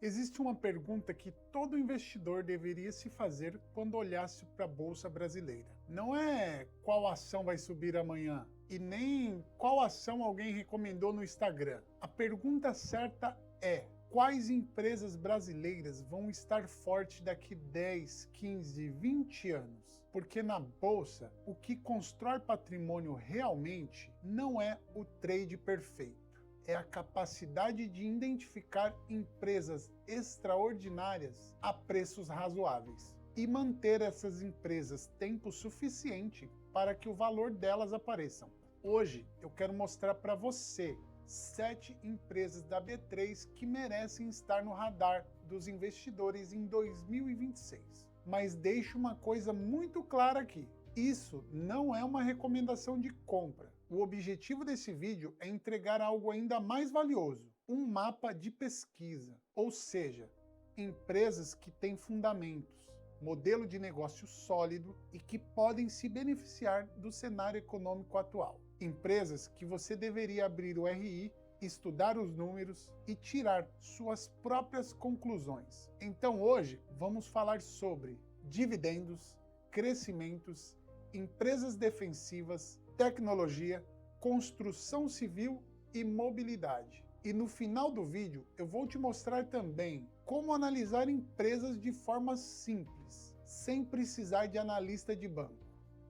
Existe uma pergunta que todo investidor deveria se fazer quando olhasse para a Bolsa Brasileira. Não é qual ação vai subir amanhã e nem qual ação alguém recomendou no Instagram. A pergunta certa é: quais empresas brasileiras vão estar fortes daqui 10, 15, 20 anos? Porque na Bolsa, o que constrói patrimônio realmente não é o trade perfeito. É a capacidade de identificar empresas extraordinárias a preços razoáveis e manter essas empresas tempo suficiente para que o valor delas apareçam. Hoje eu quero mostrar para você 7 empresas da B3 que merecem estar no radar dos investidores em 2026. Mas deixo uma coisa muito clara aqui: isso não é uma recomendação de compra. O objetivo desse vídeo é entregar algo ainda mais valioso: um mapa de pesquisa, ou seja, empresas que têm fundamentos, modelo de negócio sólido e que podem se beneficiar do cenário econômico atual. Empresas que você deveria abrir o RI, estudar os números e tirar suas próprias conclusões. Então hoje vamos falar sobre dividendos, crescimentos, empresas defensivas, tecnologia, construção civil e mobilidade. E no final do vídeo eu vou te mostrar também como analisar empresas de forma simples, sem precisar de analista de banco.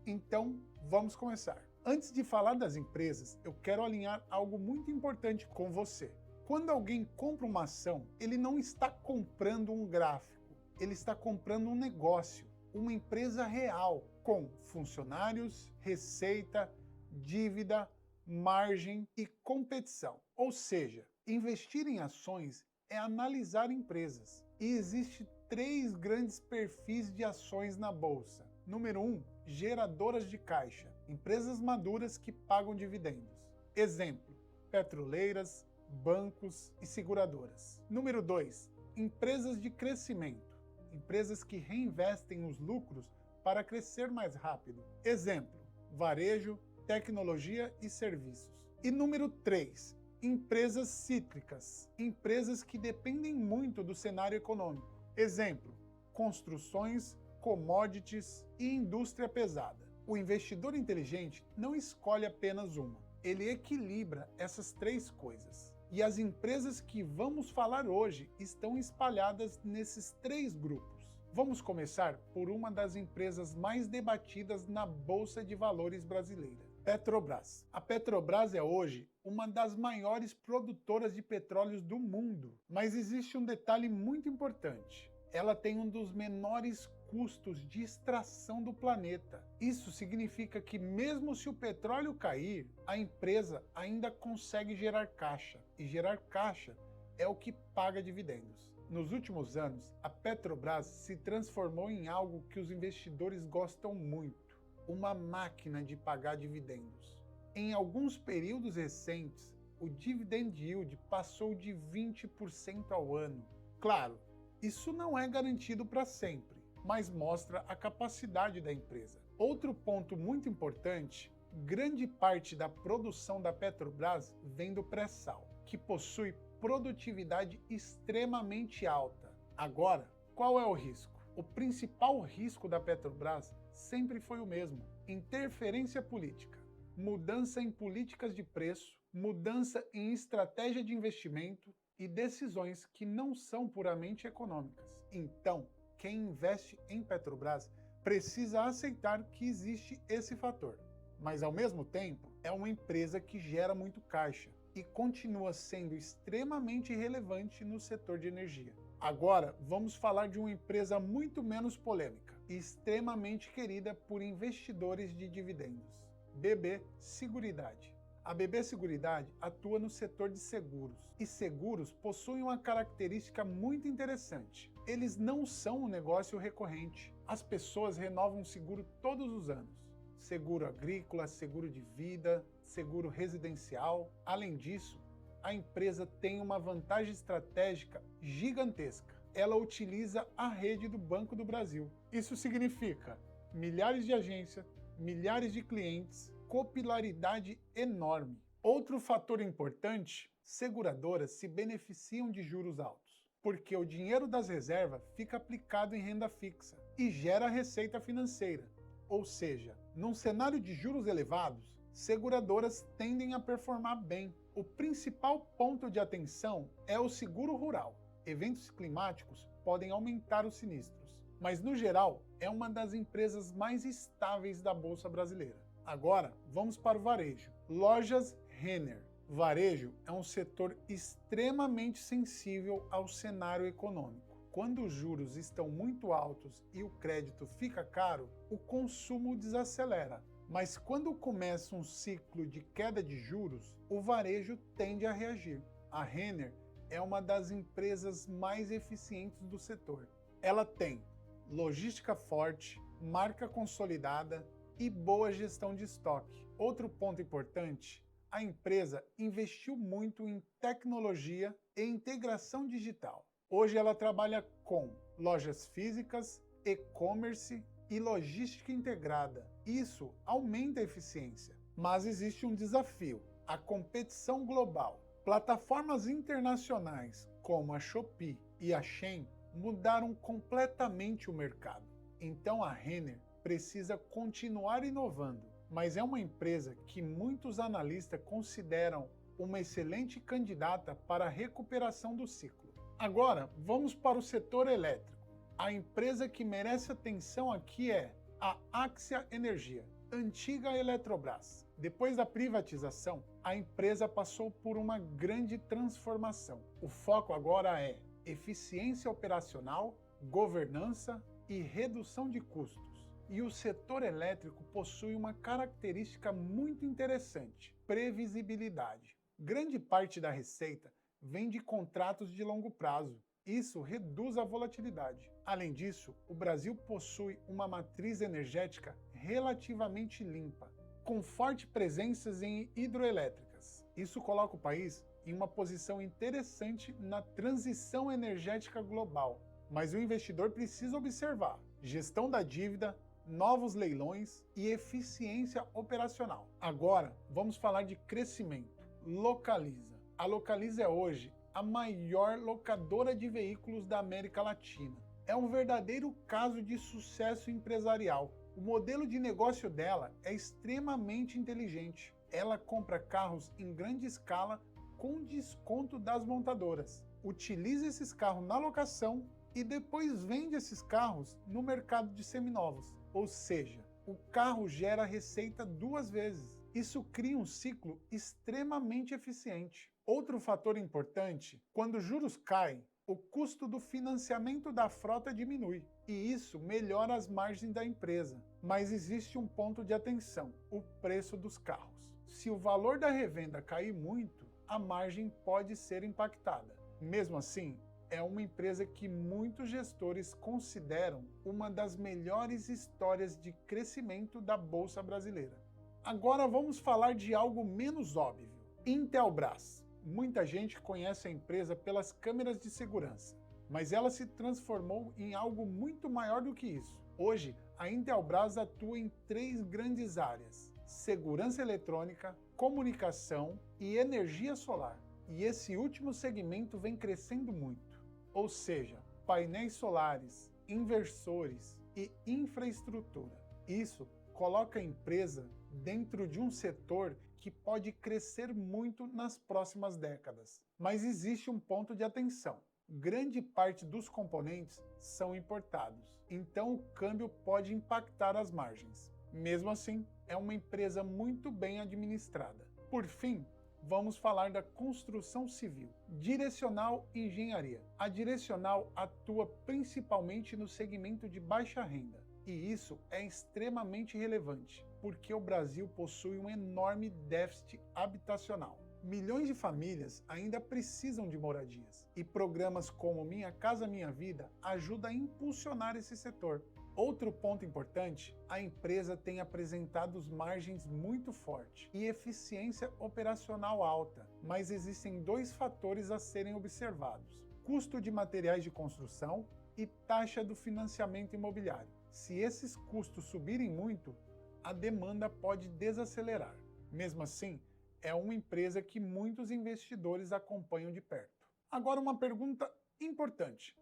Então vamos começar. Antes de falar das empresas, eu quero alinhar algo muito importante com você. Quando alguém compra uma ação, ele não está comprando um gráfico, ele está comprando um negócio, uma empresa real, com funcionários, receita, dívida, margem e competição. Ou seja, investir em ações é analisar empresas. E existem 3 grandes perfis de ações na bolsa. Número 1, geradoras de caixa, empresas maduras que pagam dividendos. Exemplo, petroleiras, bancos e seguradoras. Número 2, empresas de crescimento, empresas que reinvestem os lucros para crescer mais rápido. Exemplo, varejo, tecnologia e serviços. E número 3, empresas cíclicas, empresas que dependem muito do cenário econômico. Exemplo, construções, commodities e indústria pesada. O investidor inteligente não escolhe apenas uma, ele equilibra essas 3 coisas. E as empresas que vamos falar hoje estão espalhadas nesses 3 grupos. Vamos começar por uma das empresas mais debatidas na Bolsa de Valores brasileira, Petrobras. A Petrobras é hoje uma das maiores produtoras de petróleos do mundo, mas existe um detalhe muito importante: ela tem um dos menores custos de extração do planeta. Isso significa que mesmo se o petróleo cair, a empresa ainda consegue gerar caixa, e gerar caixa é o que paga dividendos. Nos últimos anos, a Petrobras se transformou em algo que os investidores gostam muito: uma máquina de pagar dividendos. Em alguns períodos recentes, o dividend yield passou de 20% ao ano. Claro, isso não é garantido para sempre, mas mostra a capacidade da empresa. Outro ponto muito importante: grande parte da produção da Petrobras vem do pré-sal, que possui produtividade extremamente alta. Agora, qual é o risco? O principal risco da Petrobras sempre foi o mesmo: interferência política, mudança em políticas de preço, mudança em estratégia de investimento e decisões que não são puramente econômicas. Então, quem investe em Petrobras precisa aceitar que existe esse fator. Mas ao mesmo tempo, é uma empresa que gera muito caixa e continua sendo extremamente relevante no setor de energia. Agora, vamos falar de uma empresa muito menos polêmica e extremamente querida por investidores de dividendos: BB Seguridade. A BB Seguridade atua no setor de seguros, e seguros possuem uma característica muito interessante: eles não são um negócio recorrente. As pessoas renovam o seguro todos os anos. Seguro agrícola, seguro de vida, seguro residencial. Além disso, a empresa tem uma vantagem estratégica gigantesca: ela utiliza a rede do Banco do Brasil. Isso significa milhares de agências, milhares de clientes, capilaridade enorme. Outro fator importante: seguradoras se beneficiam de juros altos. porque o dinheiro das reservas fica aplicado em renda fixa e gera receita financeira. Ou seja, num cenário de juros elevados, seguradoras tendem a performar bem. O principal ponto de atenção é o seguro rural. Eventos climáticos podem aumentar os sinistros, mas no geral é uma das empresas mais estáveis da Bolsa Brasileira. Agora, vamos para o varejo. Lojas Renner. Varejo é um setor extremamente sensível ao cenário econômico. Quando os juros estão muito altos e o crédito fica caro, o consumo desacelera. Mas quando começa um ciclo de queda de juros, o varejo tende a reagir. A Renner é uma das empresas mais eficientes do setor. Ela tem logística forte, marca consolidada e boa gestão de estoque. Outro ponto importante, a empresa investiu muito em tecnologia e integração digital. Hoje ela trabalha com lojas físicas, e-commerce e logística integrada. Isso aumenta a eficiência. Mas existe um desafio: a competição global. Plataformas internacionais como a Shopee e a Shein mudaram completamente o mercado. Então a Renner precisa continuar inovando, mas é uma empresa que muitos analistas consideram uma excelente candidata para a recuperação do ciclo. Agora, vamos para o setor elétrico. A empresa que merece atenção aqui é a Axia Energia, antiga Eletrobras. Depois da privatização, a empresa passou por uma grande transformação. O foco agora é eficiência operacional, governança e redução de custos. E o setor elétrico possui uma característica muito interessante: previsibilidade. Grande parte da receita vem de contratos de longo prazo. Isso reduz a volatilidade. Além disso, o Brasil possui uma matriz energética relativamente limpa, com forte presença em hidroelétricas. Isso coloca o país em uma posição interessante na transição energética global. Mas o investidor precisa observar gestão da dívida, novos leilões e eficiência operacional. Agora, vamos falar de crescimento. Localiza. A Localiza é hoje a maior locadora de veículos da América Latina. É um verdadeiro caso de sucesso empresarial. O modelo de negócio dela é extremamente inteligente. Ela compra carros em grande escala com desconto das montadoras. Utiliza esses carros na locação e depois vende esses carros no mercado de seminovos. Ou seja, o carro gera receita duas vezes. Isso cria um ciclo extremamente eficiente. Outro fator importante: quando os juros caem, o custo do financiamento da frota diminui, e isso melhora as margens da empresa. Mas existe um ponto de atenção: o preço dos carros. Se o valor da revenda cair muito, a margem pode ser impactada. Mesmo assim, é uma empresa que muitos gestores consideram uma das melhores histórias de crescimento da Bolsa Brasileira. Agora vamos falar de algo menos óbvio: Intelbras. Muita gente conhece a empresa pelas câmeras de segurança, mas ela se transformou em algo muito maior do que isso. Hoje, a Intelbras atua em 3 grandes áreas: segurança eletrônica, comunicação e energia solar. E esse último segmento vem crescendo muito. Ou seja, painéis solares, inversores e infraestrutura. Isso coloca a empresa dentro de um setor que pode crescer muito nas próximas décadas. Mas existe um ponto de atenção: grande parte dos componentes são importados, então o câmbio pode impactar as margens. Mesmo assim, é uma empresa muito bem administrada. Por fim, vamos falar da construção civil. Direcional Engenharia. A Direcional atua principalmente no segmento de baixa renda. E isso é extremamente relevante, porque o Brasil possui um enorme déficit habitacional. Milhões de famílias ainda precisam de moradias, e programas como Minha Casa Minha Vida ajudam a impulsionar esse setor. Outro ponto importante: a empresa tem apresentado margens muito fortes e eficiência operacional alta, mas existem 2 fatores a serem observados: custo de materiais de construção e taxa do financiamento imobiliário. Se esses custos subirem muito, a demanda pode desacelerar. Mesmo assim, é uma empresa que muitos investidores acompanham de perto. Agora, uma pergunta Importante: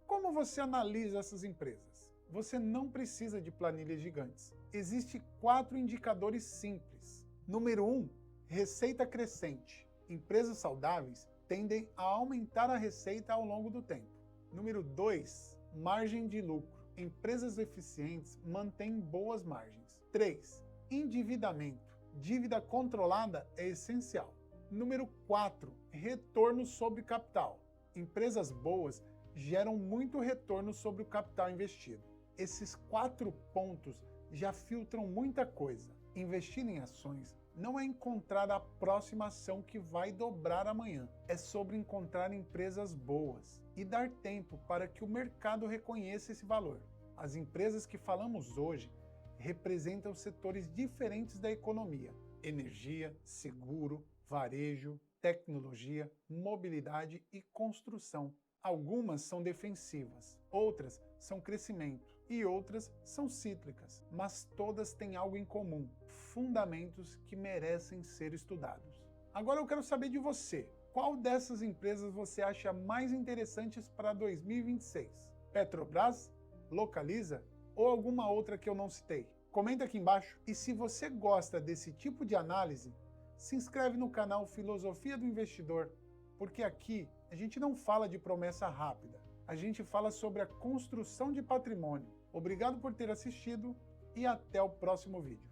como você analisa essas empresas? Você não precisa de planilhas gigantes. Existem 4 indicadores simples. Número 1, receita crescente. Empresas saudáveis tendem a aumentar a receita ao longo do tempo. Número 2, margem de lucro. Empresas eficientes mantêm boas margens. 3, endividamento. Dívida controlada é essencial. Número 4, retorno sobre capital. Empresas boas geram muito retorno sobre o capital investido. Esses 4 pontos já filtram muita coisa. Investir em ações não é encontrar a próxima ação que vai dobrar amanhã. É sobre encontrar empresas boas e dar tempo para que o mercado reconheça esse valor. As empresas que falamos hoje representam setores diferentes da economia: energia, seguro, varejo, tecnologia, mobilidade e construção. Algumas são defensivas, outras são crescimento e outras são cíclicas, mas todas têm algo em comum: fundamentos que merecem ser estudados. Agora eu quero saber de você. Qual dessas empresas você acha mais interessantes para 2026? Petrobras, Localiza ou alguma outra que eu não citei? Comenta aqui embaixo. E se você gosta desse tipo de análise, se inscreve no canal Filosofia do Investidor, porque aqui a gente não fala de promessa rápida, a gente fala sobre a construção de patrimônio. Obrigado por ter assistido e até o próximo vídeo.